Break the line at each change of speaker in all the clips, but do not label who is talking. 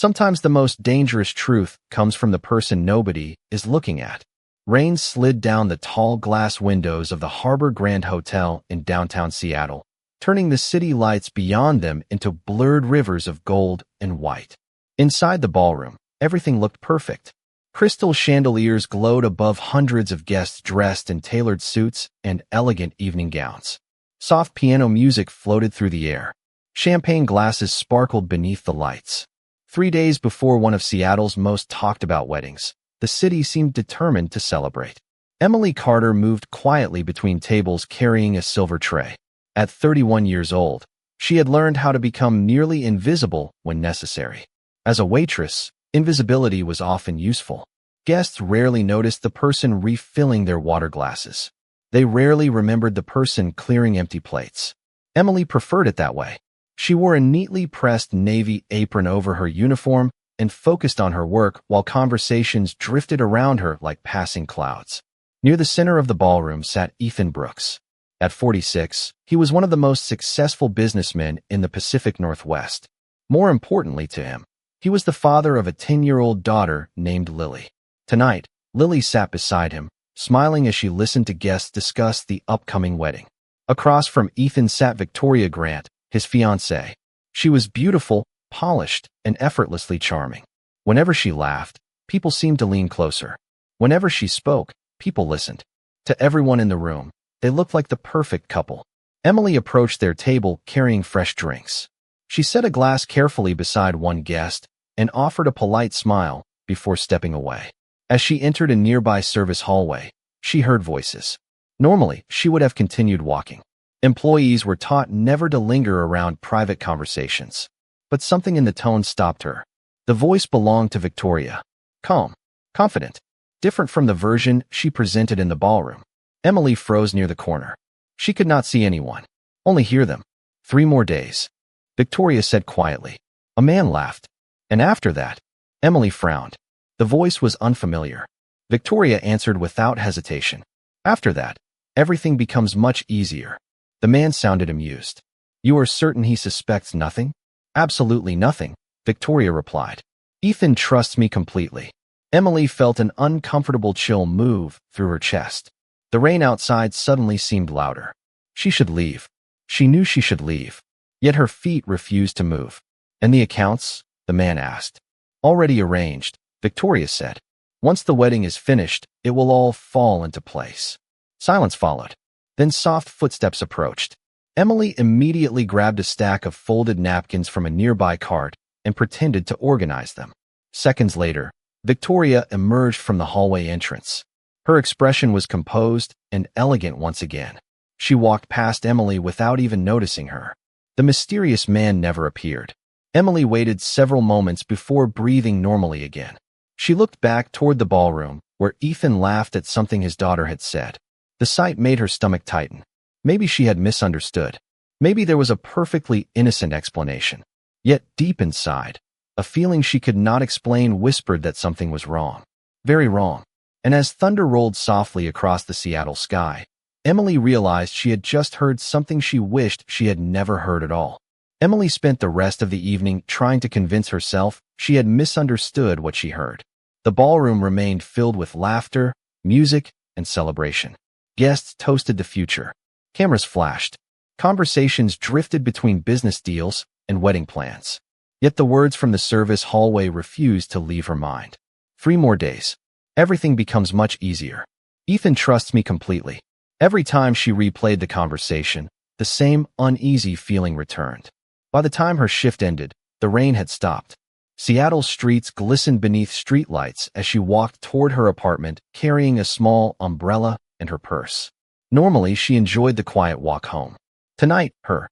Sometimes the most dangerous truth comes from the person nobody is looking at. Rain slid down the tall glass windows of the Harbor Grand Hotel in downtown Seattle, turning the city lights beyond them into blurred rivers of gold and white. Inside the ballroom, everything looked perfect. Crystal chandeliers glowed above hundreds of guests dressed in tailored suits and elegant evening gowns. Soft piano music floated through the air. Champagne glasses sparkled beneath the lights. 3 days before one of Seattle's most talked-about weddings, the city seemed determined to celebrate. Emily Carter moved quietly between tables carrying a silver tray. At 31 years old, she had learned how to become nearly invisible when necessary. As a waitress, invisibility was often useful. Guests rarely noticed the person refilling their water glasses. They rarely remembered the person clearing empty plates. Emily preferred it that way. She wore a neatly pressed navy apron over her uniform and focused on her work while conversations drifted around her like passing clouds. Near the center of the ballroom sat Ethan Brooks. At 46, he was one of the most successful businessmen in the Pacific Northwest. More importantly to him, he was the father of a 10-year-old daughter named Lily. Tonight, Lily sat beside him, smiling as she listened to guests discuss the upcoming wedding. Across from Ethan sat Victoria Grant, his fiancée. She was beautiful, polished, and effortlessly charming. Whenever she laughed, people seemed to lean closer. Whenever she spoke, people listened. To everyone in the room, they looked like the perfect couple. Emily approached their table carrying fresh drinks. She set a glass carefully beside one guest and offered a polite smile before stepping away. As she entered a nearby service hallway, she heard voices. Normally, she would have continued walking. Employees were taught never to linger around private conversations. But something in the tone stopped her. The voice belonged to Victoria. Calm, confident, different from the version she presented in the ballroom. Emily froze near the corner. She could not see anyone, only hear them. 3 more days, Victoria said quietly. A man laughed. And after that, Emily frowned. The voice was unfamiliar. Victoria answered without hesitation. After that, everything becomes much easier. The man sounded amused. You are certain he suspects nothing? Absolutely nothing, Victoria replied. Ethan trusts me completely. Emily felt an uncomfortable chill move through her chest. The rain outside suddenly seemed louder. She should leave. She knew she should leave. Yet her feet refused to move. And the accounts? The man asked. Already arranged, Victoria said. Once the wedding is finished, it will all fall into place. Silence followed. Then soft footsteps approached. Emily immediately grabbed a stack of folded napkins from a nearby cart and pretended to organize them. Seconds later, Victoria emerged from the hallway entrance. Her expression was composed and elegant once again. She walked past Emily without even noticing her. The mysterious man never appeared. Emily waited several moments before breathing normally again. She looked back toward the ballroom, where Ethan laughed at something his daughter had said. The sight made her stomach tighten. Maybe she had misunderstood. Maybe there was a perfectly innocent explanation. Yet deep inside, a feeling she could not explain whispered that something was wrong. Very wrong. And as thunder rolled softly across the Seattle sky, Emily realized she had just heard something she wished she had never heard at all. Emily spent the rest of the evening trying to convince herself she had misunderstood what she heard. The ballroom remained filled with laughter, music, and celebration. Guests toasted the future. Cameras flashed. Conversations drifted between business deals and wedding plans. Yet the words from the service hallway refused to leave her mind. 3 more days. Everything becomes much easier. Ethan trusts me completely. Every time she replayed the conversation, the same uneasy feeling returned. By the time her shift ended, the rain had stopped. Seattle's streets glistened beneath streetlights as she walked toward her apartment carrying a small umbrella and her purse. Normally, she enjoyed the quiet walk home. Tonight, her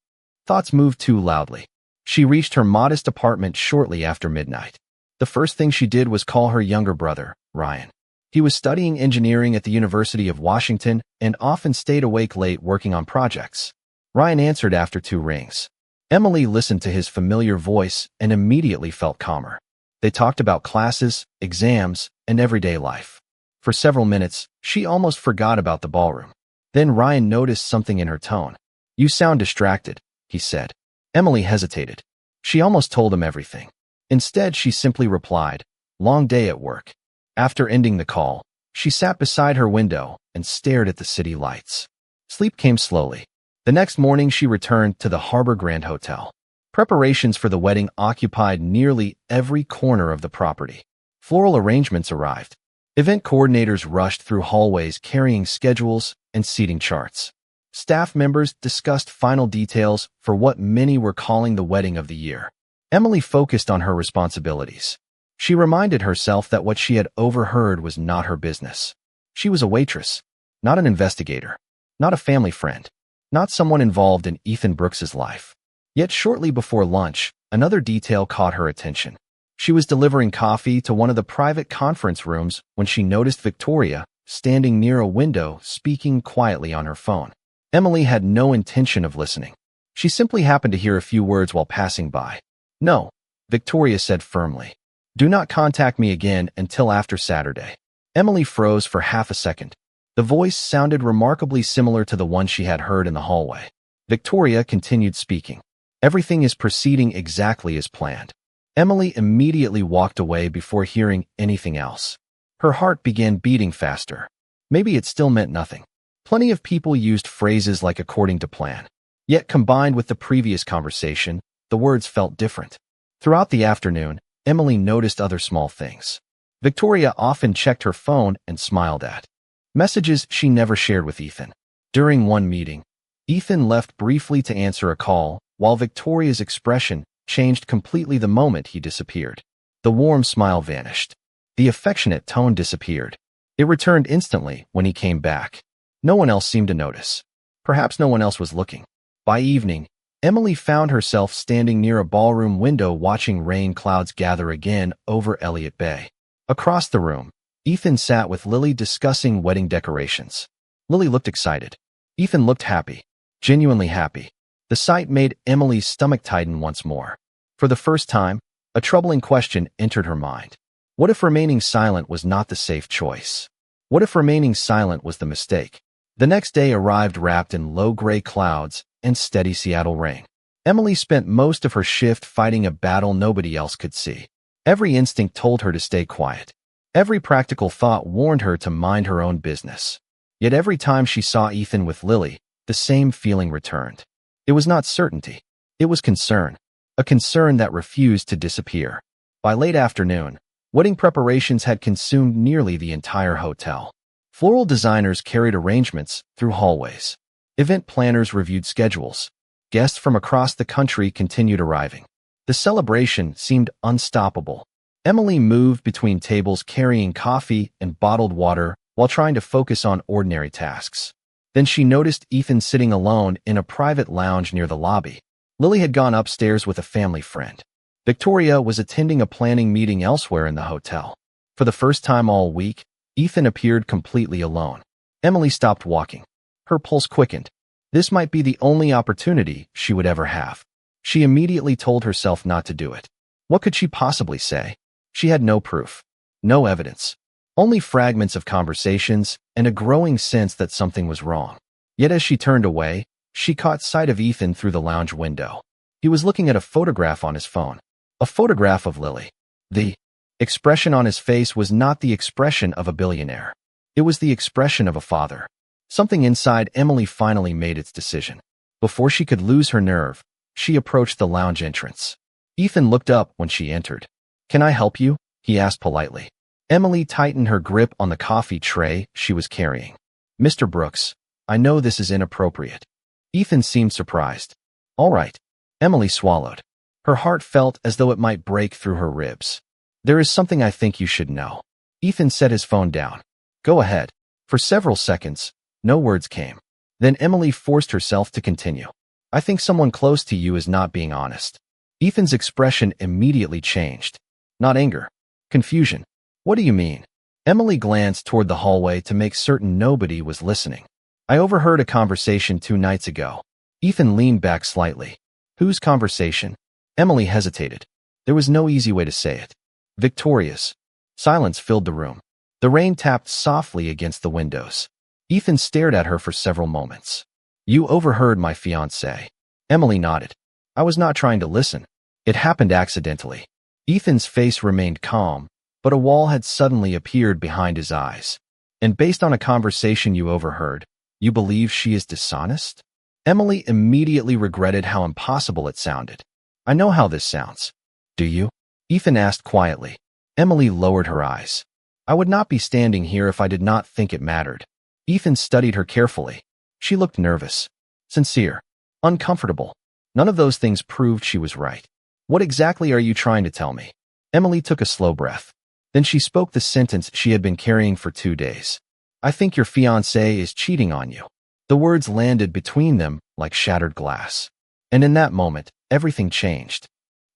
thoughts moved too loudly. She reached her modest apartment shortly after midnight. The first thing she did was call her younger brother, Ryan. He was studying engineering at the University of Washington and often stayed awake late working on projects. Ryan answered after 2 rings. Emily listened to his familiar voice and immediately felt calmer. They talked about classes, exams, and everyday life. For several minutes, she almost forgot about the ballroom. Then Ryan noticed something in her tone. You sound distracted, he said. Emily hesitated. She almost told him everything. Instead, she simply replied, "Long day at work." After ending the call, she sat beside her window and stared at the city lights. Sleep came slowly. The next morning, she returned to the Harbor Grand Hotel. Preparations for the wedding occupied nearly every corner of the property. Floral arrangements arrived. Event coordinators rushed through hallways carrying schedules and seating charts. Staff members discussed final details for what many were calling the wedding of the year. Emily focused on her responsibilities. She reminded herself that what she had overheard was not her business. She was a waitress, not an investigator, not a family friend, not someone involved in Ethan Brooks's life. Yet shortly before lunch, another detail caught her attention. She was delivering coffee to one of the private conference rooms when she noticed Victoria standing near a window speaking quietly on her phone. Emily had no intention of listening. She simply happened to hear a few words while passing by. "No," Victoria said firmly. "Do not contact me again until after Saturday." Emily froze for half a second. The voice sounded remarkably similar to the one she had heard in the hallway. Victoria continued speaking. "Everything is proceeding exactly as planned." Emily immediately walked away before hearing anything else. Her heart began beating faster. Maybe it still meant nothing. Plenty of people used phrases like "according to plan." Yet combined with the previous conversation, the words felt different. Throughout the afternoon, Emily noticed other small things. Victoria often checked her phone and smiled at messages she never shared with Ethan. During one meeting, Ethan left briefly to answer a call, while Victoria's expression changed completely the moment he disappeared. The warm smile vanished. The affectionate tone disappeared. It returned instantly when he came back. No one else seemed to notice. Perhaps no one else was looking. By evening, Emily found herself standing near a ballroom window watching rain clouds gather again over Elliott Bay. Across the room, Ethan sat with Lily discussing wedding decorations. Lily looked excited. Ethan looked happy, genuinely happy. The sight made Emily's stomach tighten once more. For the first time, a troubling question entered her mind. What if remaining silent was not the safe choice? What if remaining silent was the mistake? The next day arrived wrapped in low-gray clouds and steady Seattle rain. Emily spent most of her shift fighting a battle nobody else could see. Every instinct told her to stay quiet. Every practical thought warned her to mind her own business. Yet every time she saw Ethan with Lily, the same feeling returned. It was not certainty. It was concern. A concern that refused to disappear. By late afternoon, wedding preparations had consumed nearly the entire hotel. Floral designers carried arrangements through hallways. Event planners reviewed schedules. Guests from across the country continued arriving. The celebration seemed unstoppable. Emily moved between tables carrying coffee and bottled water while trying to focus on ordinary tasks. Then she noticed Ethan sitting alone in a private lounge near the lobby. Lily had gone upstairs with a family friend. Victoria was attending a planning meeting elsewhere in the hotel. For the first time all week, Ethan appeared completely alone. Emily stopped walking. Her pulse quickened. This might be the only opportunity she would ever have. She immediately told herself not to do it. What could she possibly say? She had no proof, no evidence, only fragments of conversations and a growing sense that something was wrong. Yet as she turned away, she caught sight of Ethan through the lounge window. He was looking at a photograph on his phone, a photograph of Lily. The expression on his face was not the expression of a billionaire. It was the expression of a father. Something inside Emily finally made its decision. Before she could lose her nerve, she approached the lounge entrance. Ethan looked up when she entered. "Can I help you?" he asked politely. Emily tightened her grip on the coffee tray she was carrying. "Mr. Brooks, I know this is inappropriate." Ethan seemed surprised. "All right." Emily swallowed. Her heart felt as though it might break through her ribs. "There is something I think you should know." Ethan set his phone down. "Go ahead." For several seconds, no words came. Then Emily forced herself to continue. "I think someone close to you is not being honest." Ethan's expression immediately changed. Not anger. Confusion. "What do you mean?" Emily glanced toward the hallway to make certain nobody was listening. "I overheard a conversation 2 nights ago." Ethan leaned back slightly. "Whose conversation?" Emily hesitated. There was no easy way to say it. "Victoria's." Silence filled the room. The rain tapped softly against the windows. Ethan stared at her for several moments. "You overheard my fiancée." Emily nodded. "I was not trying to listen. It happened accidentally." Ethan's face remained calm, but a wall had suddenly appeared behind his eyes. And based on a conversation you overheard, you believe she is dishonest? Emily immediately regretted how impossible it sounded. I know how this sounds. Do you? Ethan asked quietly. Emily lowered her eyes. I would not be standing here if I did not think it mattered. Ethan studied her carefully. She looked nervous, sincere, uncomfortable. None of those things proved she was right. What exactly are you trying to tell me? Emily took a slow breath. Then she spoke the sentence she had been carrying for 2 days. I think your fiancé is cheating on you. The words landed between them like shattered glass. And in that moment, everything changed.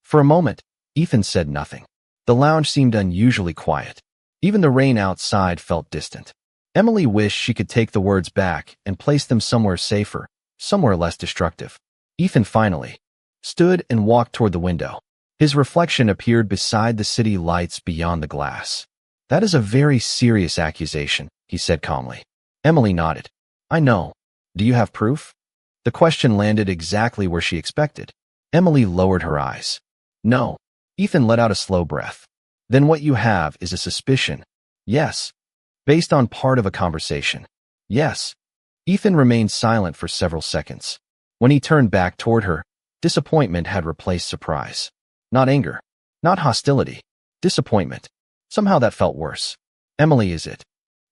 For a moment, Ethan said nothing. The lounge seemed unusually quiet. Even the rain outside felt distant. Emily wished she could take the words back and place them somewhere safer, somewhere less destructive. Ethan finally stood and walked toward the window. His reflection appeared beside the city lights beyond the glass. That is a very serious accusation, he said calmly. Emily nodded. I know. Do you have proof? The question landed exactly where she expected. Emily lowered her eyes. No. Ethan let out a slow breath. Then what you have is a suspicion. Yes. Based on part of a conversation. Yes. Ethan remained silent for several seconds. When he turned back toward her, disappointment had replaced surprise. Not anger. Not hostility. Disappointment. Somehow that felt worse. Emily, is it?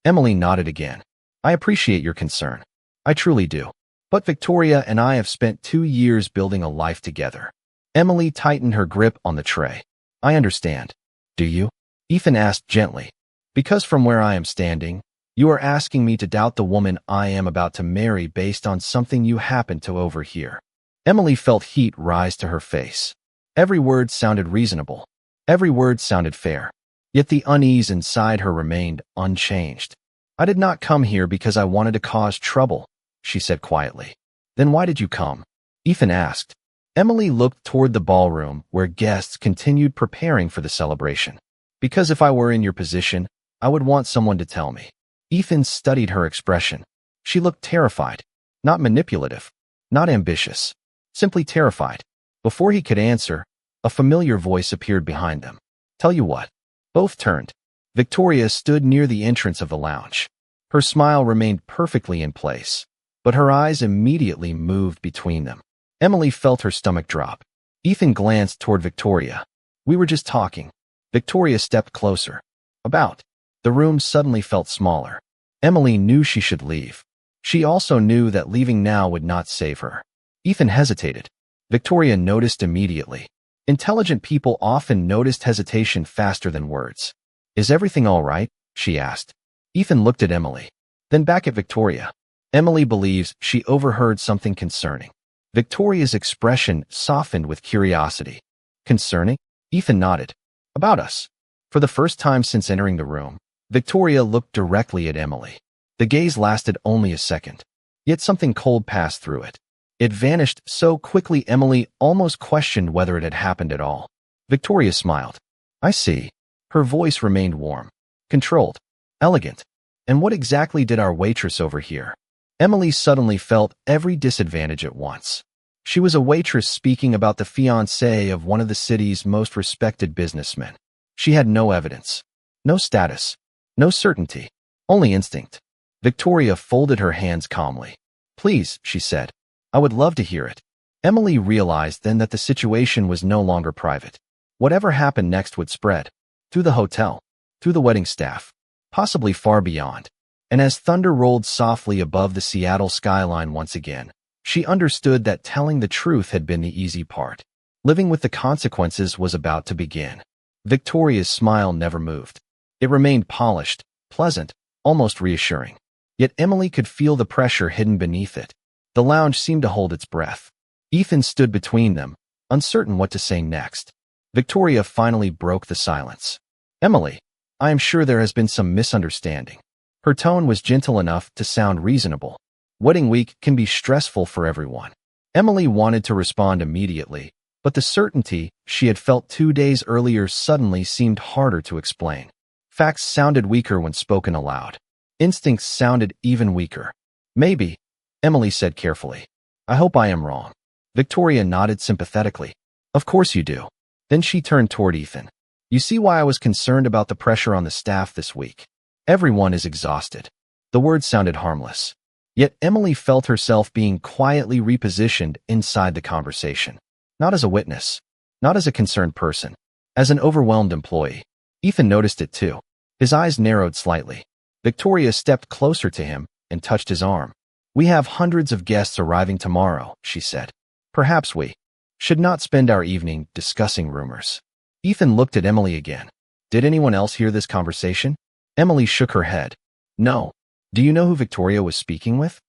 Emily nodded again. I appreciate your concern. I truly do. But Victoria and I have spent 2 years building a life together. Emily tightened her grip on the tray. I understand. Do you? Ethan asked gently. Because from where I am standing, you are asking me to doubt the woman I am about to marry based on something you happened to overhear. Emily felt heat rise to her face. Every word sounded reasonable. Every word sounded fair. Yet the unease inside her remained unchanged. I did not come here because I wanted to cause trouble, she said quietly. Then why did you come? Ethan asked. Emily looked toward the ballroom where guests continued preparing for the celebration. Because if I were in your position, I would want someone to tell me. Ethan studied her expression. She looked terrified. Not manipulative. Not ambitious. Simply terrified. Before he could answer, a familiar voice appeared behind them. Tell you what. Both turned. Victoria stood near the entrance of the lounge. Her smile remained perfectly in place, but her eyes immediately moved between them. Emily felt her stomach drop. Ethan glanced toward Victoria. We were just talking. Victoria stepped closer. About. The room suddenly felt smaller. Emily knew she should leave. She also knew that leaving now would not save her. Ethan hesitated. Victoria noticed immediately. Intelligent people often noticed hesitation faster than words. Is everything all right? She asked. Ethan looked at Emily, then back at Victoria. Emily believes she overheard something concerning. Victoria's expression softened with curiosity. Concerning? Ethan nodded. About us. For the first time since entering the room, Victoria looked directly at Emily. The gaze lasted only a second. Yet something cold passed through it. It vanished so quickly Emily almost questioned whether it had happened at all. Victoria smiled. I see. Her voice remained warm, controlled, elegant. And what exactly did our waitress overhear? Emily suddenly felt every disadvantage at once. She was a waitress speaking about the fiancé of one of the city's most respected businessmen. She had no evidence, no status, no certainty, only instinct. Victoria folded her hands calmly. Please, she said. I would love to hear it. Emily realized then that the situation was no longer private. Whatever happened next would spread. Through the hotel, through the wedding staff, possibly far beyond. And as thunder rolled softly above the Seattle skyline once again, she understood that telling the truth had been the easy part. Living with the consequences was about to begin. Victoria's smile never moved. It remained polished, pleasant, almost reassuring. Yet Emily could feel the pressure hidden beneath it. The lounge seemed to hold its breath. Ethan stood between them, uncertain what to say next. Victoria finally broke the silence. Emily, I am sure there has been some misunderstanding. Her tone was gentle enough to sound reasonable. Wedding week can be stressful for everyone. Emily wanted to respond immediately, but the certainty she had felt 2 days earlier suddenly seemed harder to explain. Facts sounded weaker when spoken aloud. Instincts sounded even weaker. Maybe, Emily said carefully. I hope I am wrong. Victoria nodded sympathetically. Of course you do. Then she turned toward Ethan. You see why I was concerned about the pressure on the staff this week. Everyone is exhausted. The words sounded harmless. Yet Emily felt herself being quietly repositioned inside the conversation. Not as a witness, not as a concerned person, as an overwhelmed employee. Ethan noticed it too. His eyes narrowed slightly. Victoria stepped closer to him and touched his arm. We have hundreds of guests arriving tomorrow, she said. Perhaps we should not spend our evening discussing rumors. Ethan looked at Emily again. Did anyone else hear this conversation? Emily shook her head. No. Do you know who Victoria was speaking with?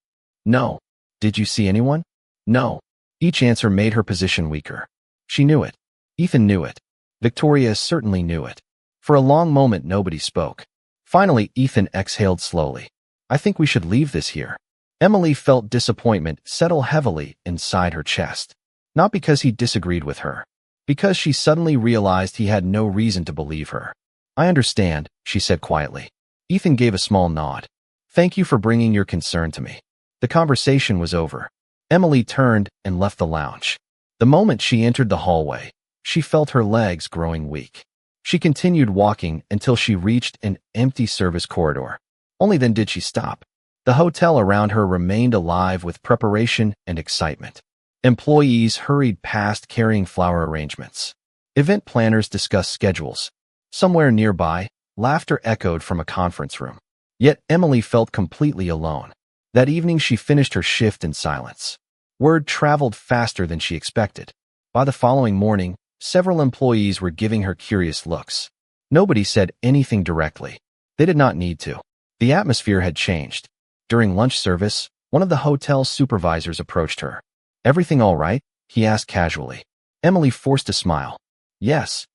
No. Did you see anyone? No. Each answer made her position weaker. She knew it. Ethan knew it. Victoria certainly knew it. For a long moment, nobody spoke. Finally, Ethan exhaled slowly. I think we should leave this here. Emily felt disappointment settle heavily inside her chest. Not because he disagreed with her. Because she suddenly realized he had no reason to believe her. I understand, she said quietly. Ethan gave a small nod. Thank you for bringing your concern to me. The conversation was over. Emily turned and left the lounge. The moment she entered the hallway, she felt her legs growing weak. She continued walking until she reached an empty service corridor. Only then did she stop. The hotel around her remained alive with preparation and excitement. Employees hurried past carrying flower arrangements. Event planners discussed schedules. Somewhere nearby, laughter echoed from a conference room. Yet Emily felt completely alone. That evening she finished her shift in silence. Word traveled faster than she expected. By the following morning, several employees were giving her curious looks. Nobody said anything directly. They did not need to. The atmosphere had changed. During lunch service, one of the hotel's supervisors approached her. Everything all right? He asked casually. Emily forced a smile. Yes.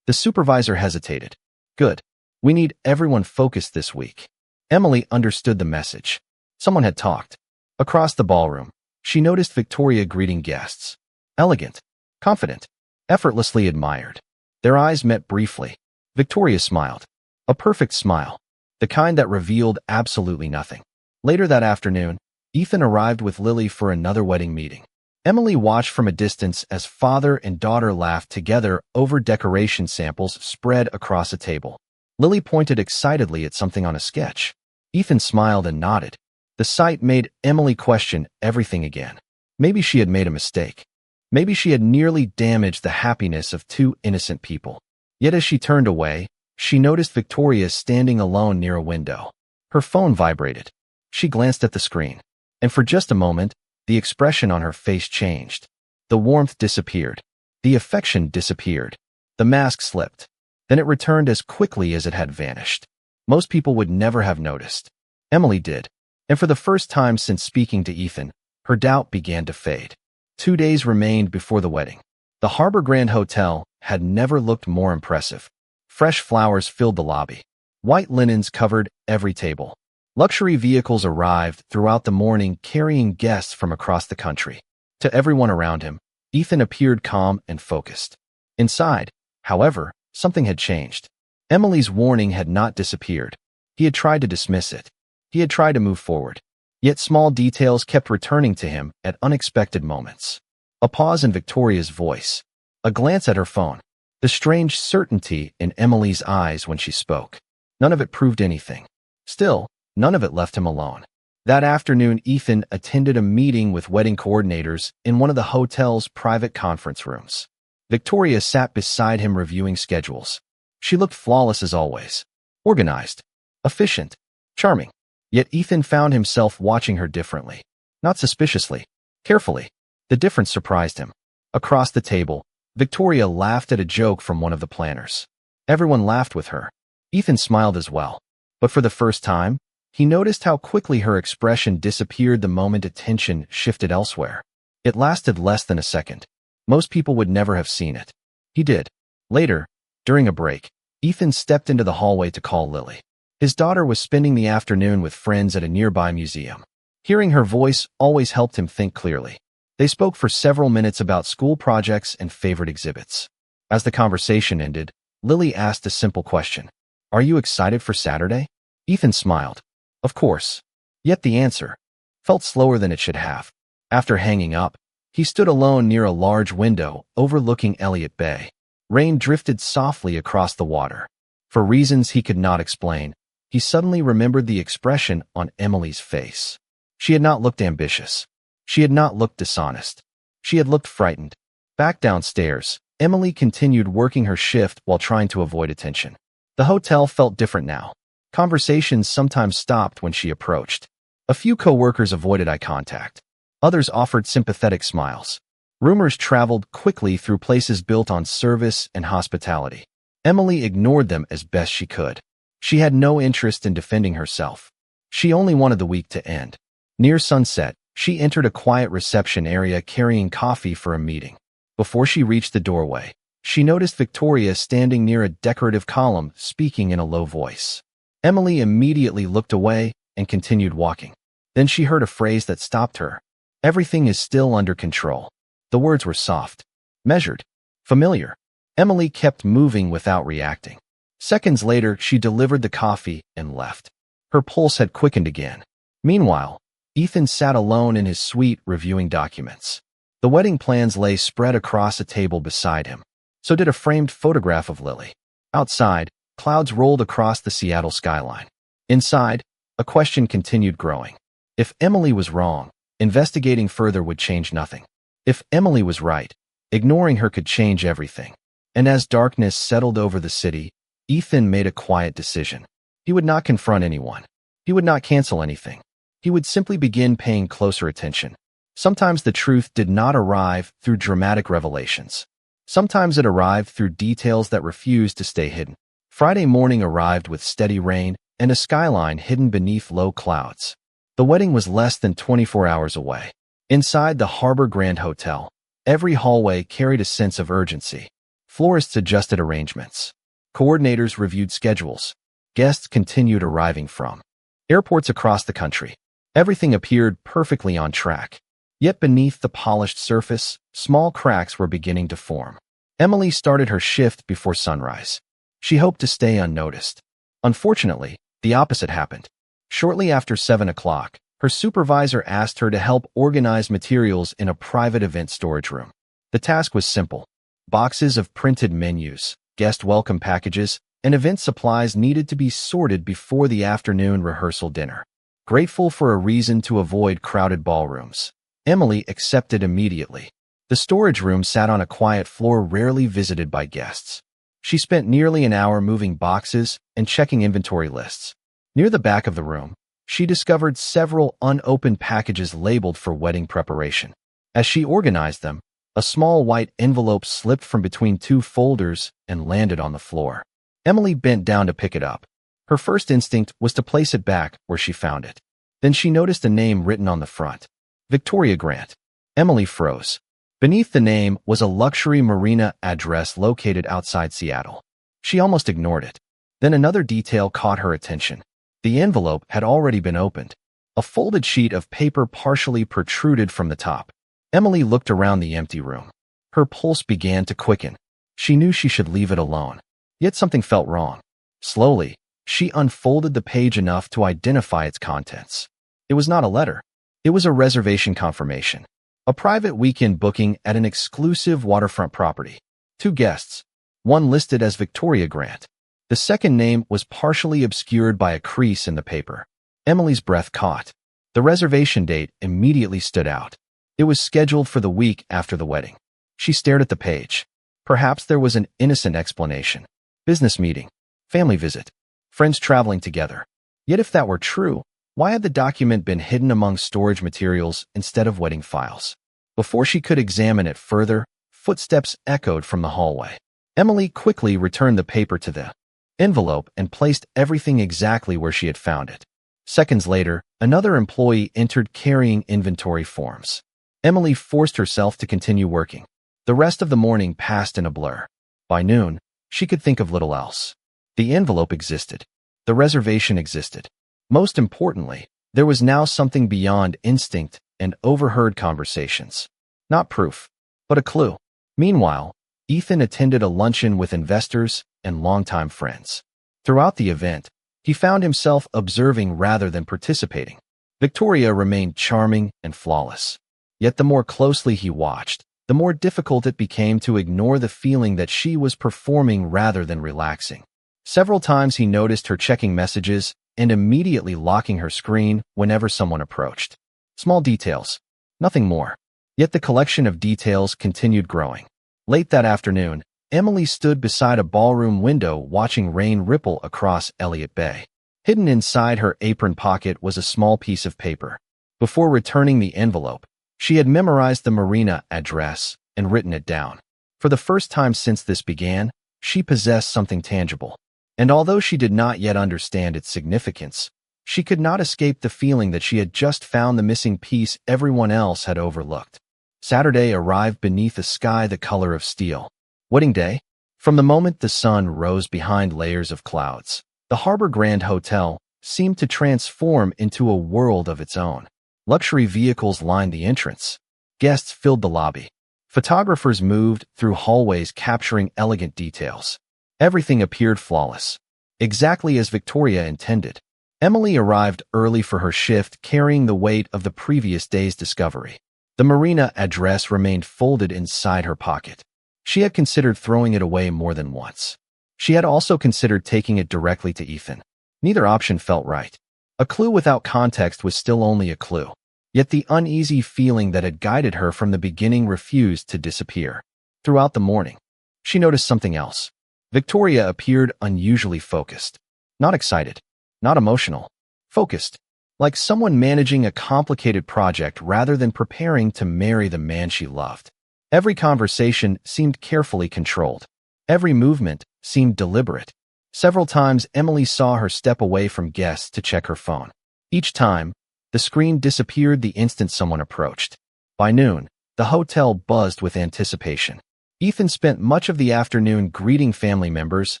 The supervisor hesitated. Good. We need everyone focused this week. Emily understood the message. Someone had talked. Across the ballroom, she noticed Victoria greeting guests. Elegant, confident, effortlessly admired. Their eyes met briefly. Victoria smiled. A perfect smile. The kind that revealed absolutely nothing. Later that afternoon, Ethan arrived with Lily for another wedding meeting. Emily watched from a distance as father and daughter laughed together over decoration samples spread across a table. Lily pointed excitedly at something on a sketch. Ethan smiled and nodded. The sight made Emily question everything again. Maybe she had made a mistake. Maybe she had nearly damaged the happiness of two innocent people. Yet as she turned away, she noticed Victoria standing alone near a window. Her phone vibrated. She glanced at the screen. And for just a moment, the expression on her face changed. The warmth disappeared. The affection disappeared. The mask slipped. Then it returned as quickly as it had vanished. Most people would never have noticed. Emily did. And for the first time since speaking to Ethan, her doubt began to fade. 2 days remained before the wedding. The Harbor Grand Hotel had never looked more impressive. Fresh flowers filled the lobby. White linens covered every table. Luxury vehicles arrived throughout the morning carrying guests from across the country. To everyone around him, Ethan appeared calm and focused. Inside, however, something had changed. Emily's warning had not disappeared. He had tried to dismiss it. He had tried to move forward. Yet small details kept returning to him at unexpected moments. A pause in Victoria's voice. A glance at her phone. The strange certainty in Emily's eyes when she spoke. None of it proved anything. Still, none of it left him alone. That afternoon, Ethan attended a meeting with wedding coordinators in one of the hotel's private conference rooms. Victoria sat beside him reviewing schedules. She looked flawless as always. Organized. Efficient. Charming. Yet Ethan found himself watching her differently. Not suspiciously. Carefully. The difference surprised him. Across the table, Victoria laughed at a joke from one of the planners. Everyone laughed with her. Ethan smiled as well. But for the first time, he noticed how quickly her expression disappeared the moment attention shifted elsewhere. It lasted less than a second. Most people would never have seen it. He did. Later, during a break, Ethan stepped into the hallway to call Lily. His daughter was spending the afternoon with friends at a nearby museum. Hearing her voice always helped him think clearly. They spoke for several minutes about school projects and favorite exhibits. As the conversation ended, Lily asked a simple question. Are you excited for Saturday? Ethan smiled. Of course. Yet the answer felt slower than it should have. After hanging up, he stood alone near a large window overlooking Elliott Bay. Rain drifted softly across the water. For reasons he could not explain, he suddenly remembered the expression on Emily's face. She had not looked ambitious. She had not looked dishonest. She had looked frightened. Back downstairs, Emily continued working her shift while trying to avoid attention. The hotel felt different now. Conversations sometimes stopped when she approached. A few co-workers avoided eye contact. Others offered sympathetic smiles. Rumors traveled quickly through places built on service and hospitality. Emily ignored them as best she could. She had no interest in defending herself. She only wanted the week to end. Near sunset, she entered a quiet reception area carrying coffee for a meeting. Before she reached the doorway, she noticed Victoria standing near a decorative column, speaking in a low voice. Emily immediately looked away and continued walking. Then she heard a phrase that stopped her. "Everything is still under control." The words were soft, measured, familiar. Emily kept moving without reacting. Seconds later, she delivered the coffee and left. Her pulse had quickened again. Meanwhile, Ethan sat alone in his suite reviewing documents. The wedding plans lay spread across a table beside him. So did a framed photograph of Lily. Outside, clouds rolled across the Seattle skyline. Inside, a question continued growing. If Emily was wrong, investigating further would change nothing. If Emily was right, ignoring her could change everything. And as darkness settled over the city, Ethan made a quiet decision. He would not confront anyone. He would not cancel anything. He would simply begin paying closer attention. Sometimes the truth did not arrive through dramatic revelations. Sometimes it arrived through details that refused to stay hidden. Friday morning arrived with steady rain and a skyline hidden beneath low clouds. The wedding was less than 24 hours away. Inside the Harbor Grand Hotel, every hallway carried a sense of urgency. Florists adjusted arrangements. Coordinators reviewed schedules. Guests continued arriving from airports across the country. Everything appeared perfectly on track. Yet beneath the polished surface, small cracks were beginning to form. Emily started her shift before sunrise. She hoped to stay unnoticed. Unfortunately, the opposite happened. Shortly after 7 o'clock, her supervisor asked her to help organize materials in a private event storage room. The task was simple. Boxes of printed menus, guest welcome packages, and event supplies needed to be sorted before the afternoon rehearsal dinner. Grateful for a reason to avoid crowded ballrooms, Emily accepted immediately. The storage room sat on a quiet floor rarely visited by guests. She spent nearly an hour moving boxes and checking inventory lists. Near the back of the room, she discovered several unopened packages labeled for wedding preparation. As she organized them, a small white envelope slipped from between two folders and landed on the floor. Emily bent down to pick it up. Her first instinct was to place it back where she found it. Then she noticed a name written on the front. Victoria Grant. Emily froze. Beneath the name was a luxury marina address located outside Seattle. She almost ignored it. Then another detail caught her attention. The envelope had already been opened. A folded sheet of paper partially protruded from the top. Emily looked around the empty room. Her pulse began to quicken. She knew she should leave it alone. Yet something felt wrong. Slowly, she unfolded the page enough to identify its contents. It was not a letter. It was a reservation confirmation. A private weekend booking at an exclusive waterfront property. 2 guests. One listed as Victoria Grant. The second name was partially obscured by a crease in the paper. Emily's breath caught. The reservation date immediately stood out. It was scheduled for the week after the wedding. She stared at the page. Perhaps there was an innocent explanation. Business meeting. Family visit. Friends traveling together. Yet if that were true, why had the document been hidden among storage materials instead of wedding files? Before she could examine it further, footsteps echoed from the hallway. Emily quickly returned the paper to the envelope and placed everything exactly where she had found it. Seconds later, another employee entered carrying inventory forms. Emily forced herself to continue working. The rest of the morning passed in a blur. By noon, she could think of little else. The envelope existed. The reservation existed. Most importantly, there was now something beyond instinct and overheard conversations. Not proof, but a clue. Meanwhile, Ethan attended a luncheon with investors and longtime friends. Throughout the event, he found himself observing rather than participating. Victoria remained charming and flawless. Yet the more closely he watched, the the more difficult it became to ignore the feeling that she was performing rather than relaxing. Several times he noticed her checking messages and immediately locking her screen whenever someone approached. Small details, nothing more. Yet the collection of details continued growing. Late that afternoon, Emily stood beside a ballroom window watching rain ripple across Elliott Bay. Hidden inside her apron pocket was a small piece of paper. Before returning the envelope, she had memorized the marina address and written it down. For the first time since this began, she possessed something tangible. And although she did not yet understand its significance, she could not escape the feeling that she had just found the missing piece everyone else had overlooked. Saturday arrived beneath a sky the color of steel. Wedding day? From the moment the sun rose behind layers of clouds, the Harbor Grand Hotel seemed to transform into a world of its own. Luxury vehicles lined the entrance. Guests filled the lobby. Photographers moved through hallways capturing elegant details. Everything appeared flawless, exactly as Victoria intended. Emily arrived early for her shift, carrying the weight of the previous day's discovery. The marina address remained folded inside her pocket. She had considered throwing it away more than once. She had also considered taking it directly to Ethan. Neither option felt right. A clue without context was still only a clue. Yet the uneasy feeling that had guided her from the beginning refused to disappear. Throughout the morning, she noticed something else. Victoria appeared unusually focused. Not excited, not emotional. Focused, like someone managing a complicated project rather than preparing to marry the man she loved. Every conversation seemed carefully controlled. Every movement seemed deliberate. Several times Emily saw her step away from guests to check her phone. Each time, the screen disappeared the instant someone approached. By noon, the hotel buzzed with anticipation. Ethan spent much of the afternoon greeting family members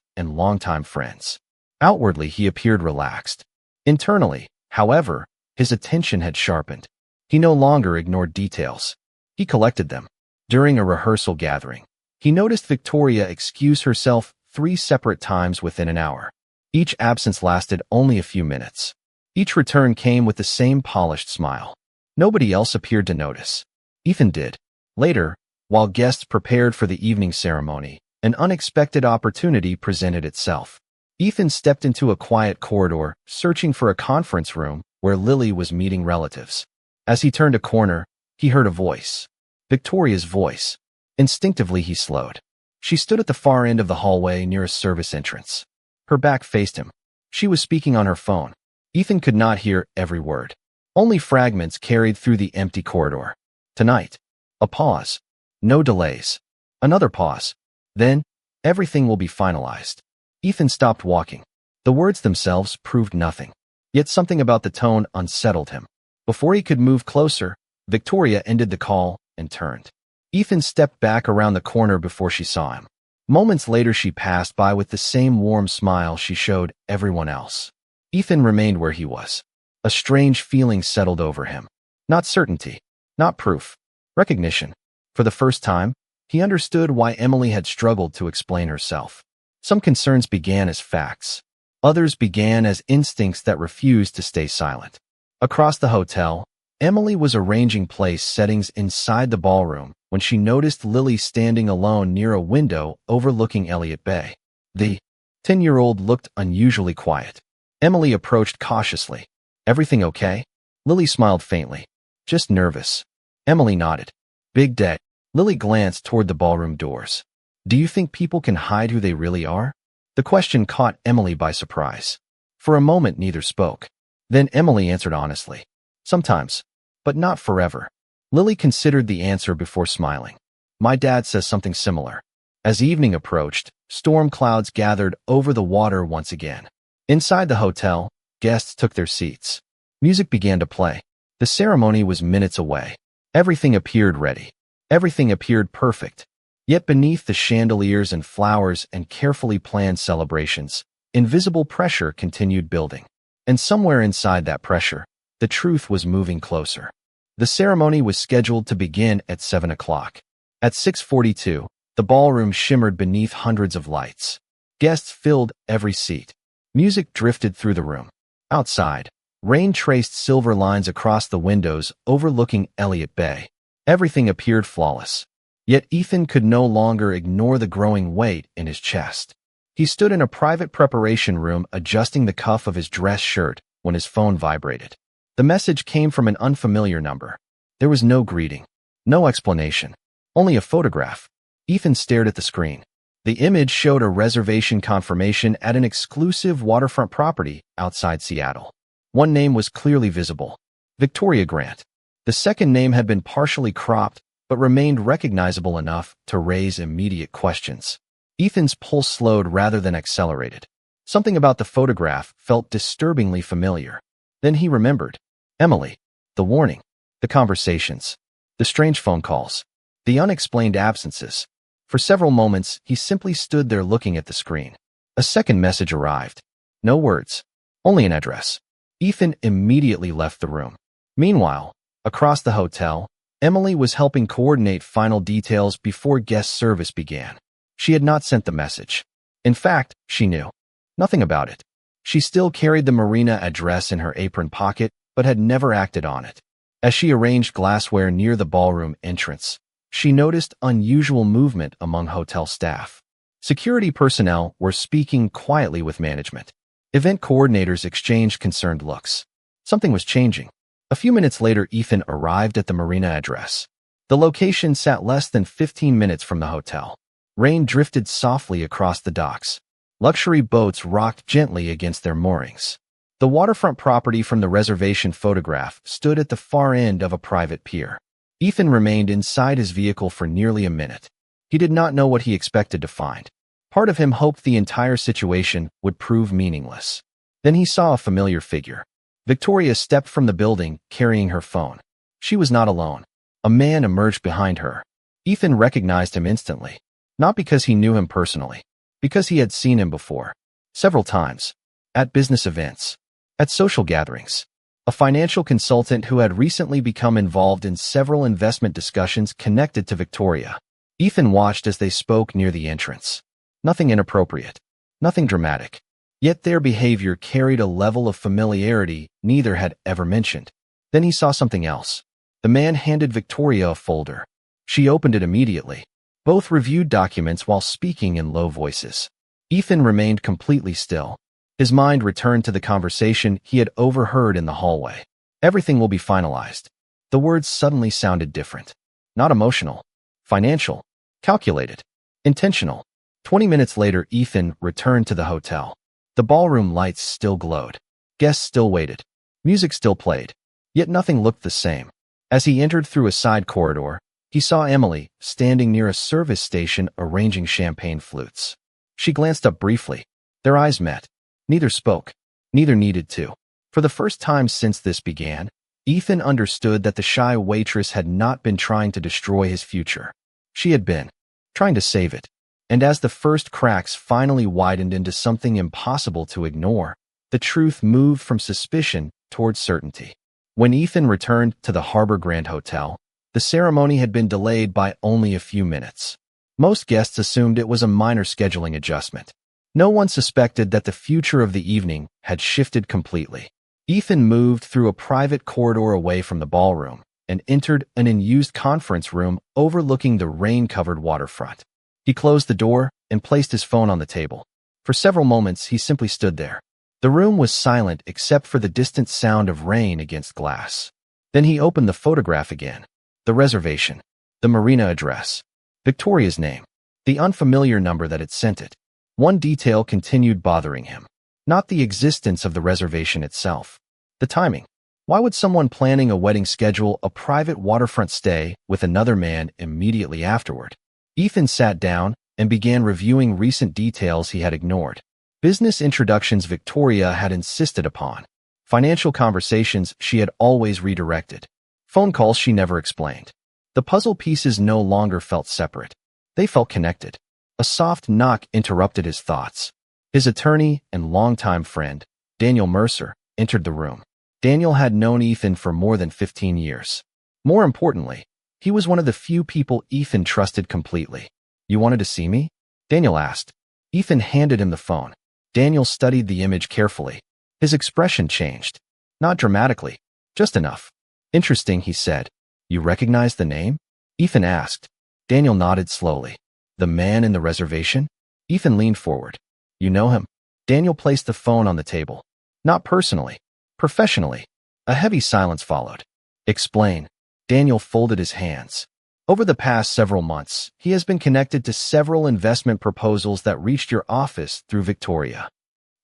and longtime friends. Outwardly, he appeared relaxed. Internally, however, his attention had sharpened. He no longer ignored details. He collected them. During a rehearsal gathering, he noticed Victoria excuse herself 3 separate times within an hour. Each absence lasted only a few minutes. Each return came with the same polished smile. Nobody else appeared to notice. Ethan did. Later, while guests prepared for the evening ceremony, an unexpected opportunity presented itself. Ethan stepped into a quiet corridor, searching for a conference room where Lily was meeting relatives. As he turned a corner, he heard a voice. Victoria's voice. Instinctively, he slowed. She stood at the far end of the hallway near a service entrance. Her back faced him. She was speaking on her phone. Ethan could not hear every word. Only fragments carried through the empty corridor. Tonight. A pause. No delays. Another pause. Then, everything will be finalized. Ethan stopped walking. The words themselves proved nothing. Yet something about the tone unsettled him. Before he could move closer, Victoria ended the call and turned. Ethan stepped back around the corner before she saw him. Moments later, she passed by with the same warm smile she showed everyone else. Ethan remained where he was. A strange feeling settled over him. Not certainty, not proof, recognition. For the first time, he understood why Emily had struggled to explain herself. Some concerns began as facts. Others began as instincts that refused to stay silent. Across the hotel, Emily was arranging place settings inside the ballroom when she noticed Lily standing alone near a window overlooking Elliott Bay. The 10-year-old looked unusually quiet. Emily approached cautiously. "Everything okay?" Lily smiled faintly. "Just nervous." Emily nodded. "Big day." Lily glanced toward the ballroom doors. "Do you think people can hide who they really are?" The question caught Emily by surprise. For a moment, neither spoke. Then Emily answered honestly. "Sometimes, but not forever." Lily considered the answer before smiling. "My dad says something similar." As evening approached, storm clouds gathered over the water once again. Inside the hotel, guests took their seats. Music began to play. The ceremony was minutes away. Everything appeared ready. Everything appeared perfect. Yet beneath the chandeliers and flowers and carefully planned celebrations, invisible pressure continued building. And somewhere inside that pressure, the truth was moving closer. The ceremony was scheduled to begin at 7 o'clock. At 6:42, the ballroom shimmered beneath hundreds of lights. Guests filled every seat. Music drifted through the room. Outside, rain traced silver lines across the windows overlooking Elliott Bay. Everything appeared flawless. Yet Ethan could no longer ignore the growing weight in his chest. He stood in a private preparation room adjusting the cuff of his dress shirt when his phone vibrated. The message came from an unfamiliar number. There was no greeting, no explanation, only a photograph. Ethan stared at the screen. The image showed a reservation confirmation at an exclusive waterfront property outside Seattle. One name was clearly visible: Victoria Grant. The second name had been partially cropped, but remained recognizable enough to raise immediate questions. Ethan's pulse slowed rather than accelerated. Something about the photograph felt disturbingly familiar. Then he remembered. Emily. The warning. The conversations. The strange phone calls. The unexplained absences. For several moments, he simply stood there looking at the screen. A second message arrived. No words. Only an address. Ethan immediately left the room. Meanwhile, across the hotel, Emily was helping coordinate final details before guest service began. She had not sent the message. In fact, she knew nothing about it. She still carried the marina address in her apron pocket, but had never acted on it. As she arranged glassware near the ballroom entrance, she noticed unusual movement among hotel staff. Security personnel were speaking quietly with management. Event coordinators exchanged concerned looks. Something was changing. A few minutes later, Ethan arrived at the marina address. The location sat less than 15 minutes from the hotel. Rain drifted softly across the docks. Luxury boats rocked gently against their moorings. The waterfront property from the reservation photograph stood at the far end of a private pier. Ethan remained inside his vehicle for nearly a minute. He did not know what he expected to find. Part of him hoped the entire situation would prove meaningless. Then he saw a familiar figure. Victoria stepped from the building, carrying her phone. She was not alone. A man emerged behind her. Ethan recognized him instantly. Not because he knew him personally, because he had seen him before. Several times. At business events. At social gatherings. A financial consultant who had recently become involved in several investment discussions connected to Victoria. Ethan watched as they spoke near the entrance. Nothing inappropriate. Nothing dramatic. Yet their behavior carried a level of familiarity neither had ever mentioned. Then he saw something else. The man handed Victoria a folder. She opened it immediately. Both reviewed documents while speaking in low voices. Ethan remained completely still. His mind returned to the conversation he had overheard in the hallway. Everything will be finalized. The words suddenly sounded different. Not emotional. Financial. Calculated. Intentional. 20 minutes later, Ethan returned to the hotel. The ballroom lights still glowed. Guests still waited. Music still played. Yet nothing looked the same. As he entered through a side corridor, he saw Emily standing near a service station arranging champagne flutes. She glanced up briefly. Their eyes met. Neither spoke. Neither needed to. For the first time since this began, Ethan understood that the shy waitress had not been trying to destroy his future. She had been trying to save it. And as the first cracks finally widened into something impossible to ignore, the truth moved from suspicion toward certainty. When Ethan returned to the Harbor Grand Hotel, the ceremony had been delayed by only a few minutes. Most guests assumed it was a minor scheduling adjustment. No one suspected that the future of the evening had shifted completely. Ethan moved through a private corridor away from the ballroom and entered an unused conference room overlooking the rain-covered waterfront. He closed the door and placed his phone on the table. For several moments, he simply stood there. The room was silent except for the distant sound of rain against glass. Then he opened the photograph again. The reservation. The marina address. Victoria's name. The unfamiliar number that had sent it. One detail continued bothering him. Not the existence of the reservation itself. The timing. Why would someone planning a wedding schedule a private waterfront stay with another man immediately afterward? Ethan sat down and began reviewing recent details he had ignored. Business introductions Victoria had insisted upon. Financial conversations she had always redirected. Phone calls she never explained. The puzzle pieces no longer felt separate. They felt connected. A soft knock interrupted his thoughts. His attorney and longtime friend, Daniel Mercer, entered the room. Daniel had known Ethan for more than 15 years. More importantly, he was one of the few people Ethan trusted completely. "You wanted to see me?" Daniel asked. Ethan handed him the phone. Daniel studied the image carefully. His expression changed. Not dramatically, just enough. "Interesting," he said. "You recognize the name?" Ethan asked. Daniel nodded slowly. The man in the reservation? Ethan leaned forward. You know him? Daniel placed the phone on the table. Not personally. Professionally. A heavy silence followed. Explain. Daniel folded his hands. Over the past several months, he has been connected to several investment proposals that reached your office through Victoria.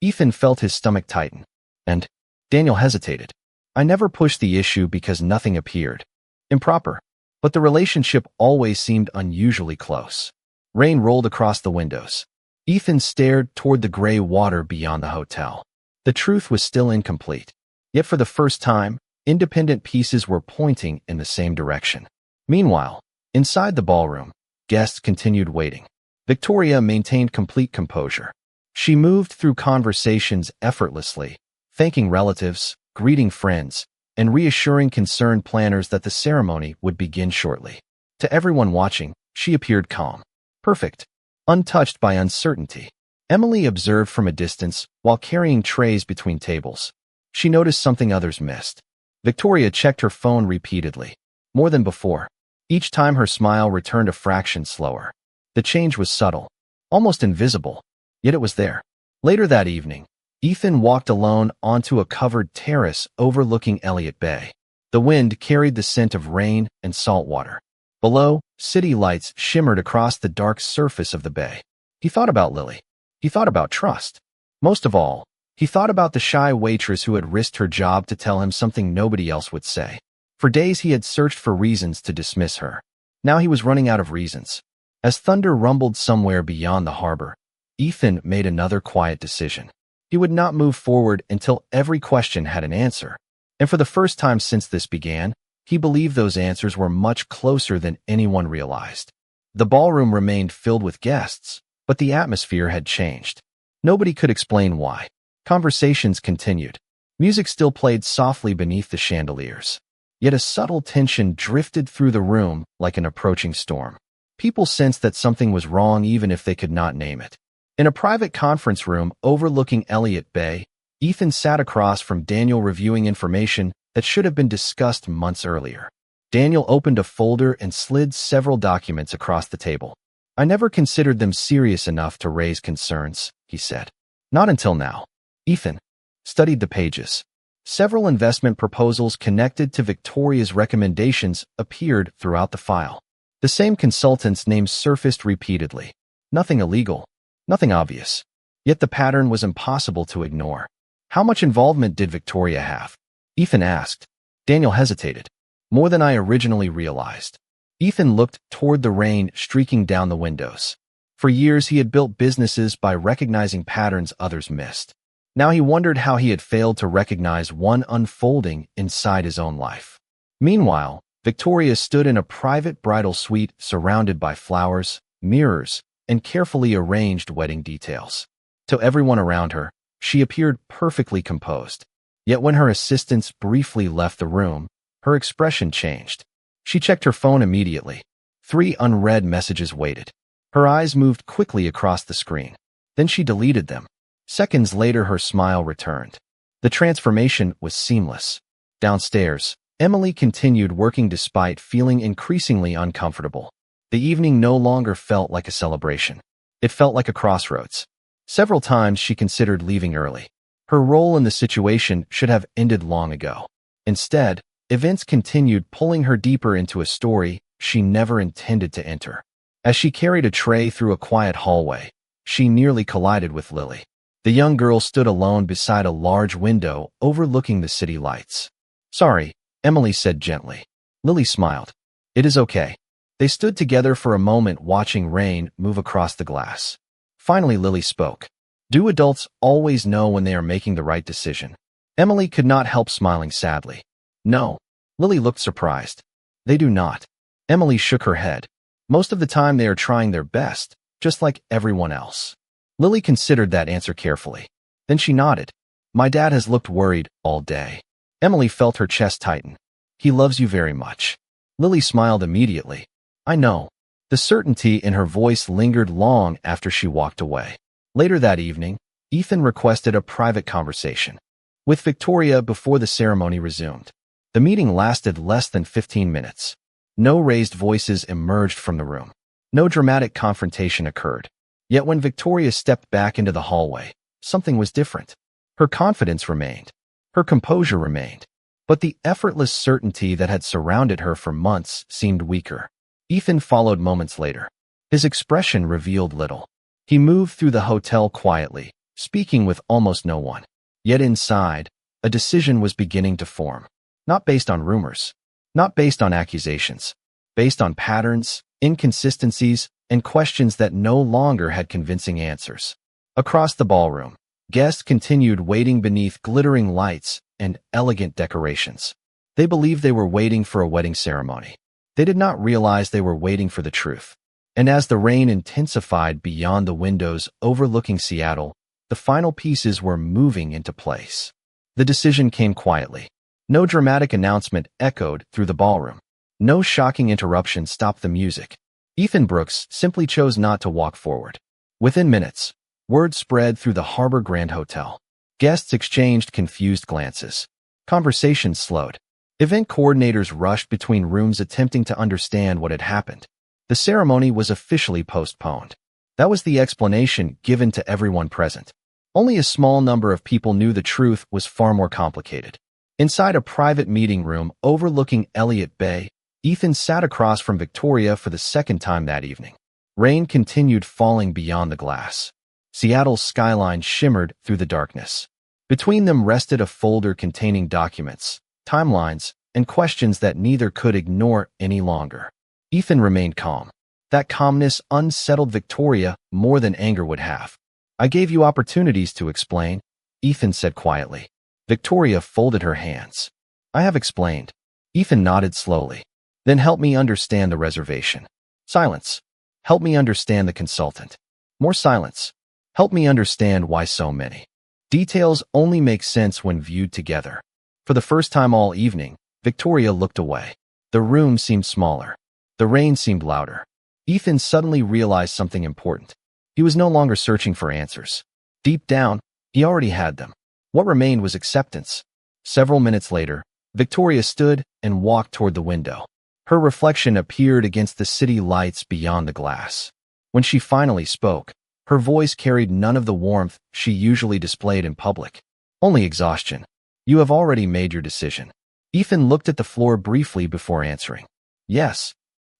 Ethan felt his stomach tighten. And Daniel hesitated. I never pushed the issue because nothing appeared improper, but the relationship always seemed unusually close. Rain rolled across the windows. Ethan stared toward the gray water beyond the hotel. The truth was still incomplete. Yet for the first time, independent pieces were pointing in the same direction. Meanwhile, inside the ballroom, guests continued waiting. Victoria maintained complete composure. She moved through conversations effortlessly, thanking relatives, greeting friends, and reassuring concerned planners that the ceremony would begin shortly. To everyone watching, she appeared calm, perfect, untouched by uncertainty. Emily observed from a distance while carrying trays between tables. She noticed something others missed. Victoria checked her phone repeatedly. More than before. Each time her smile returned a fraction slower. The change was subtle, almost invisible, yet it was there. Later that evening, Ethan walked alone onto a covered terrace overlooking Elliott Bay. The wind carried the scent of rain and salt water. Below, city lights shimmered across the dark surface of the bay. He thought about Lily. He thought about trust. Most of all, he thought about the shy waitress who had risked her job to tell him something nobody else would say. For days he had searched for reasons to dismiss her. Now he was running out of reasons. As thunder rumbled somewhere beyond the harbor, Ethan made another quiet decision. He would not move forward until every question had an answer. And for the first time since this began, he believed those answers were much closer than anyone realized. The ballroom remained filled with guests, but the atmosphere had changed. Nobody could explain why. Conversations continued. Music still played softly beneath the chandeliers. Yet a subtle tension drifted through the room like an approaching storm. People sensed that something was wrong even if they could not name it. In a private conference room overlooking Elliott Bay, Ethan sat across from Daniel reviewing information that should have been discussed months earlier. Daniel opened a folder and slid several documents across the table. I never considered them serious enough to raise concerns, he said. Not until now. Ethan studied the pages. Several investment proposals connected to Victoria's recommendations appeared throughout the file. The same consultants' names surfaced repeatedly. Nothing illegal, nothing obvious. Yet the pattern was impossible to ignore. How much involvement did Victoria have? Ethan asked. Daniel hesitated. More than I originally realized. Ethan looked toward the rain streaking down the windows. For years he had built businesses by recognizing patterns others missed. Now he wondered how he had failed to recognize one unfolding inside his own life. Meanwhile, Victoria stood in a private bridal suite surrounded by flowers, mirrors, and carefully arranged wedding details. To everyone around her, she appeared perfectly composed. Yet when her assistants briefly left the room, her expression changed. She checked her phone immediately. 3 unread messages waited. Her eyes moved quickly across the screen. Then she deleted them. Seconds later, her smile returned. The transformation was seamless. Downstairs, Emily continued working despite feeling increasingly uncomfortable. The evening no longer felt like a celebration. It felt like a crossroads. Several times she considered leaving early. Her role in the situation should have ended long ago. Instead, events continued pulling her deeper into a story she never intended to enter. As she carried a tray through a quiet hallway, she nearly collided with Lily. The young girl stood alone beside a large window overlooking the city lights. Sorry, Emily said gently. Lily smiled. It is okay. They stood together for a moment watching rain move across the glass. Finally, Lily spoke. Do adults always know when they are making the right decision? Emily could not help smiling sadly. No. Lily looked surprised. They do not. Emily shook her head. Most of the time they are trying their best, just like everyone else. Lily considered that answer carefully. Then she nodded. My dad has looked worried all day. Emily felt her chest tighten. He loves you very much. Lily smiled immediately. I know. The certainty in her voice lingered long after she walked away. Later that evening, Ethan requested a private conversation with Victoria before the ceremony resumed. The meeting lasted less than 15 minutes. No raised voices emerged from the room. No dramatic confrontation occurred. Yet when Victoria stepped back into the hallway, something was different. Her confidence remained. Her composure remained. But the effortless certainty that had surrounded her for months seemed weaker. Ethan followed moments later. His expression revealed little. He moved through the hotel quietly, speaking with almost no one. Yet inside, a decision was beginning to form. Not based on rumors. Not based on accusations. Based on patterns, inconsistencies, and questions that no longer had convincing answers. Across the ballroom, guests continued waiting beneath glittering lights and elegant decorations. They believed they were waiting for a wedding ceremony. They did not realize they were waiting for the truth. And as the rain intensified beyond the windows overlooking Seattle, the final pieces were moving into place. The decision came quietly. No dramatic announcement echoed through the ballroom. No shocking interruption stopped the music. Ethan Brooks simply chose not to walk forward. Within minutes, word spread through the Harbor Grand Hotel. Guests exchanged confused glances. Conversations slowed. Event coordinators rushed between rooms attempting to understand what had happened. The ceremony was officially postponed. That was the explanation given to everyone present. Only a small number of people knew the truth was far more complicated. Inside a private meeting room overlooking Elliott Bay, Ethan sat across from Victoria for the second time that evening. Rain continued falling beyond the glass. Seattle's skyline shimmered through the darkness. Between them rested a folder containing documents, timelines, and questions that neither could ignore any longer. Ethan remained calm. That calmness unsettled Victoria more than anger would have. "I gave you opportunities to explain," Ethan said quietly. Victoria folded her hands. "I have explained." Ethan nodded slowly. "Then help me understand the reservation." Silence. "Help me understand the consultant." More silence. "Help me understand why so many." Details only make sense when viewed together. For the first time all evening, Victoria looked away. The room seemed smaller. The rain seemed louder. Ethan suddenly realized something important. He was no longer searching for answers. Deep down, he already had them. What remained was acceptance. Several minutes later, Victoria stood and walked toward the window. Her reflection appeared against the city lights beyond the glass. When she finally spoke, her voice carried none of the warmth she usually displayed in public. Only exhaustion. "You have already made your decision." Ethan looked at the floor briefly before answering. "Yes."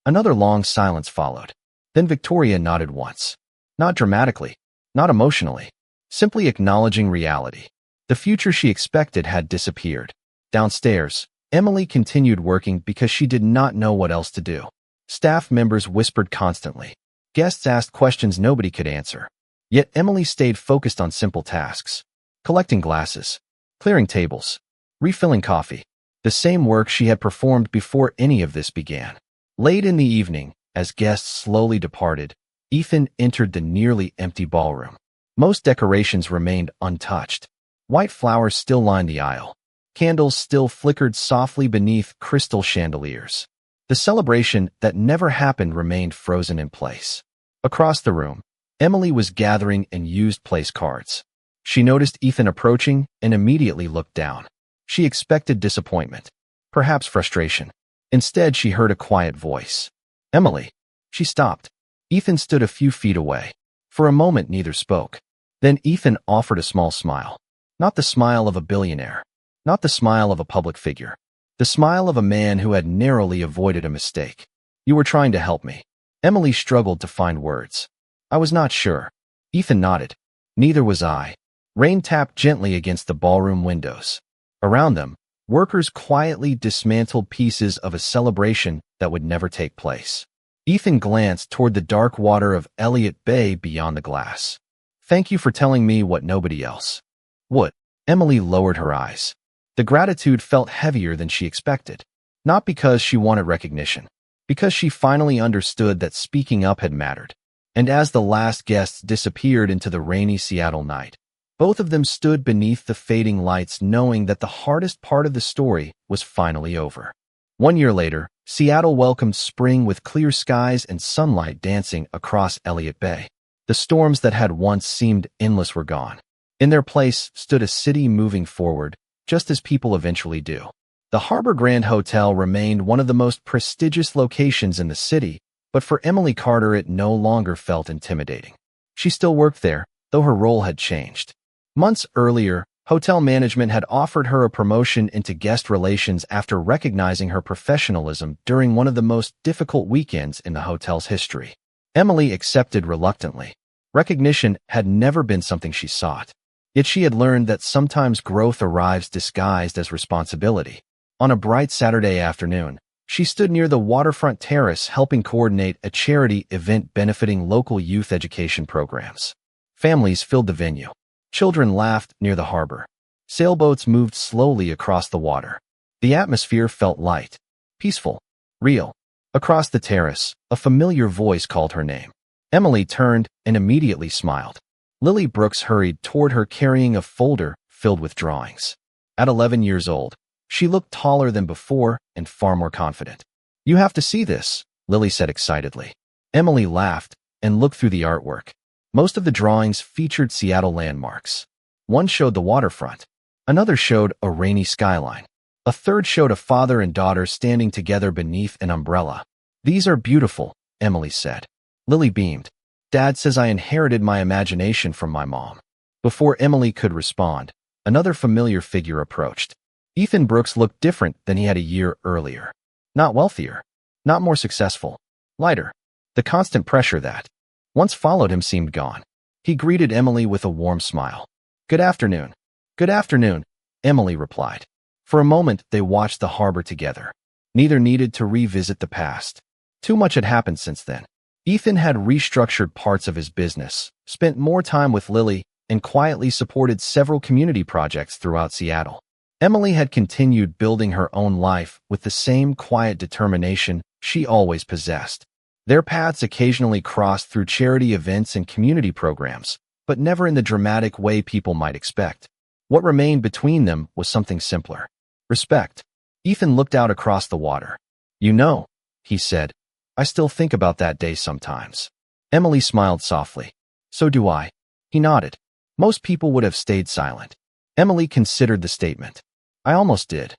Another long silence followed. Then Victoria nodded once. Not dramatically, not emotionally, simply acknowledging reality. The future she expected had disappeared. Downstairs, Emily continued working because she did not know what else to do. Staff members whispered constantly. Guests asked questions nobody could answer. Yet Emily stayed focused on simple tasks. Collecting glasses, clearing tables, refilling coffee. The same work she had performed before any of this began. Late in the evening, as guests slowly departed, Ethan entered the nearly empty ballroom. Most decorations remained untouched. White flowers still lined the aisle. Candles still flickered softly beneath crystal chandeliers. The celebration that never happened remained frozen in place. Across the room, Emily was gathering and used place cards. She noticed Ethan approaching and immediately looked down. She expected disappointment, perhaps frustration. Instead, she heard a quiet voice. "Emily." She stopped. Ethan stood a few feet away. For a moment, neither spoke. Then Ethan offered a small smile. Not the smile of a billionaire. Not the smile of a public figure. The smile of a man who had narrowly avoided a mistake. "You were trying to help me." Emily struggled to find words. "I was not sure." Ethan nodded. "Neither was I." Rain tapped gently against the ballroom windows. Around them, workers quietly dismantled pieces of a celebration that would never take place. Ethan glanced toward the dark water of Elliott Bay beyond the glass. "Thank you for telling me what nobody else would." Emily lowered her eyes. The gratitude felt heavier than she expected. Not because she wanted recognition, because she finally understood that speaking up had mattered. And as the last guests disappeared into the rainy Seattle night, both of them stood beneath the fading lights knowing that the hardest part of the story was finally over. 1 year later, Seattle welcomed spring with clear skies and sunlight dancing across Elliott Bay. The storms that had once seemed endless were gone. In their place stood a city moving forward, just as people eventually do. The Harbor Grand Hotel remained one of the most prestigious locations in the city, but But for Emily Carter, it no longer felt intimidating. She still worked there, though her role had changed. Months earlier, hotel management had offered her a promotion into guest relations after recognizing her professionalism during one of the most difficult weekends in the hotel's history. Emily accepted reluctantly. Recognition had never been something she sought. Yet she had learned that sometimes growth arrives disguised as responsibility. On a bright Saturday afternoon, she stood near the waterfront terrace helping coordinate a charity event benefiting local youth education programs. Families filled the venue. Children laughed near the harbor. Sailboats moved slowly across the water. The atmosphere felt light, peaceful, real. Across the terrace, a familiar voice called her name. Emily turned and immediately smiled. Lily Brooks hurried toward her carrying a folder filled with drawings. At 11 years old, she looked taller than before and far more confident. "You have to see this," Lily said excitedly. Emily laughed and looked through the artwork. Most of the drawings featured Seattle landmarks. One showed the waterfront. Another showed a rainy skyline. A third showed a father and daughter standing together beneath an umbrella. "These are beautiful," Emily said. Lily beamed. "Dad says I inherited my imagination from my mom." Before Emily could respond, another familiar figure approached. Ethan Brooks looked different than he had a year earlier. Not wealthier, not more successful, lighter. The constant pressure that once followed him seemed gone. He greeted Emily with a warm smile. "Good afternoon." "Good afternoon," Emily replied. For a moment, they watched the harbor together. Neither needed to revisit the past. Too much had happened since then. Ethan had restructured parts of his business, spent more time with Lily, and quietly supported several community projects throughout Seattle. Emily had continued building her own life with the same quiet determination she always possessed. Their paths occasionally crossed through charity events and community programs, but never in the dramatic way people might expect. What remained between them was something simpler. Respect. Ethan looked out across the water. "You know," he said, "I still think about that day sometimes." Emily smiled softly. "So do I." He nodded. Most people would have stayed silent. Emily considered the statement. "I almost did."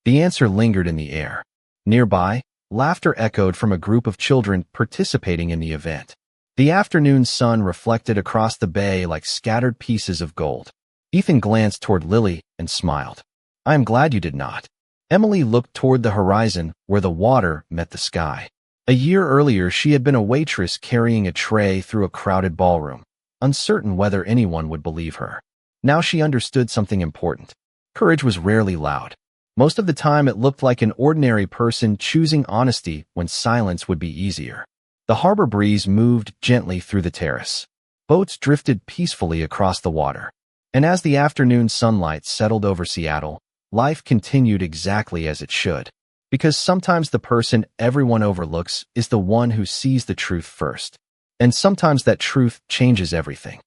The answer lingered in the air. Nearby, laughter echoed from a group of children participating in the event. The afternoon sun reflected across the bay like scattered pieces of gold. Ethan glanced toward Lily and smiled. "I am glad you did not." Emily looked toward the horizon where the water met the sky. A year earlier, she had been a waitress carrying a tray through a crowded ballroom, uncertain whether anyone would believe her. Now she understood something important. Courage was rarely loud. Most of the time, it looked like an ordinary person choosing honesty when silence would be easier. The harbor breeze moved gently through the terrace. Boats drifted peacefully across the water. And as the afternoon sunlight settled over Seattle, life continued exactly as it should. Because sometimes the person everyone overlooks is the one who sees the truth first. And sometimes that truth changes everything.